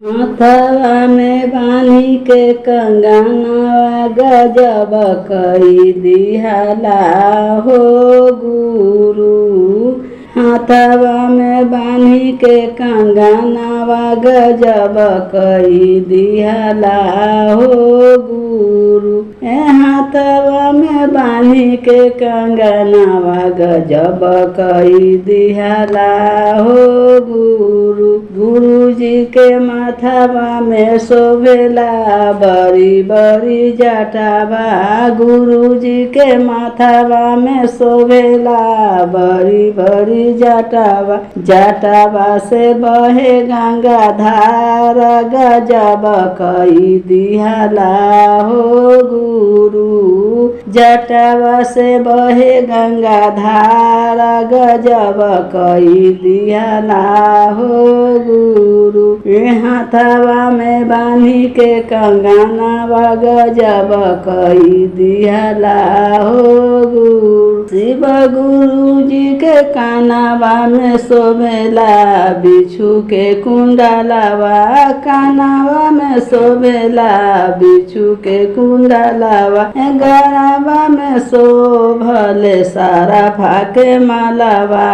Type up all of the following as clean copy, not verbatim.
हाथवा में बांधी के कंगनवा गजब कई दिहला हो गुरु। हाथवा में बांधी के कंगनवा गजब कई दिहला हो गुरु। हाथवा में बांधी के कंगनवा गजब कई दिहला हो गुरु। गुरु जी के माथवा में शोभेला बड़ी बड़ी जटावा। गुरु जी के माथवा में शोभेला बड़ी बड़ी जटावा। जटावा से बहे गंगा धार गजब कई दिहला हो गुरु। जटावा से बहे गंगा धार गजब कई दिहला हो गुरु। हाथवा में बांधी के कंगनवा गजब कई दिहला हो गुरु। शिव गुरु जी के कानवा में शोभेला बिच्छू के कुंडलवा। कानवा में शोभेला बिच्छू के कुंडलवा। गरबा में शोभले सारा फाके मालावा।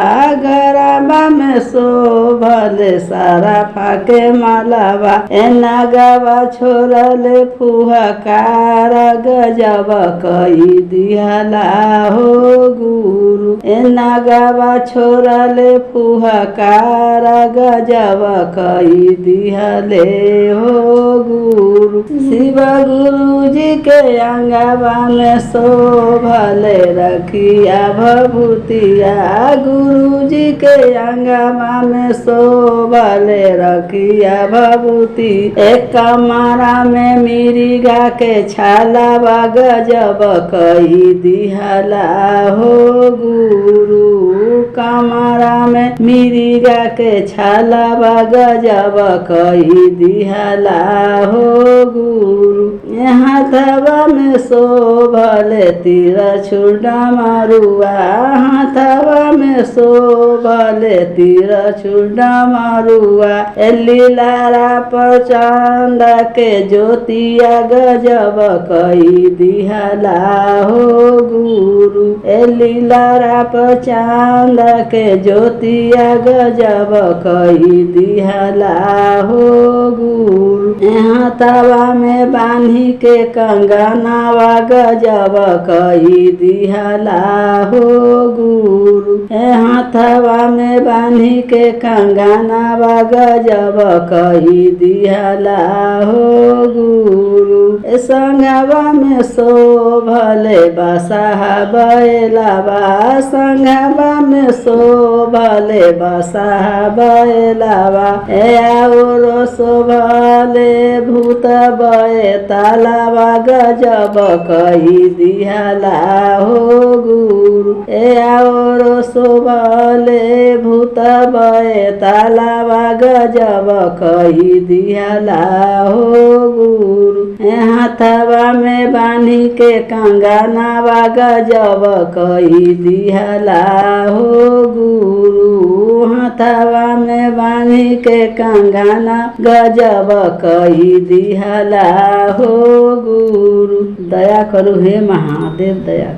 गरबा में शोभले सारा फाके मालावा। नगवा छोड़ले फुहकार गजब कई दिहला हो गुरु। नगवा छोड़ले फुहकार गजब कई दिहले हो गुरु। शिव गुरु जी के अंगवा में शोभले रखिया भभूतिया। गुरु जी के अंगवा में शोभले रखिया भभूति। एक कमरा में मिर्गा के छालावा गजब कई दिहला हो गुरु। कमरा में मिर्गा के छालावा गजब कई दिहला हो गुरु। हाथवा में शोभले तिरछुल डमरुआ। हाथवा में शोभले तिरछुल डमरुआ। लीलारा पर चांद के ज्योतिया गजब कई दिहला हो गुरु। लीलारा पर चांद के ज्योतिया गजब कई दिहला हो गुरु। हाथवा में बांधी के कंगनवा गजब कई दिहला हो गुरु। हाथवा में बांधी के कंगनवा गजब कई दिहला हो गुरु। संगवा में शोभले बसहा बैलवा। संगवा में शोभले बसहा बैलवा। और शोभले भूत बैतालवा गजब कई दिहला हो गुरु। और शोभले भूत बैतालवा गजब कई दिहला हो गुरु। हाथवा में बांधी के कंगनवा गजब कई दिहला हो गुरु। हाथवा में बांधी के कंगना गजब कई दिहला हो गुरु। दया करू हे महादेव दया।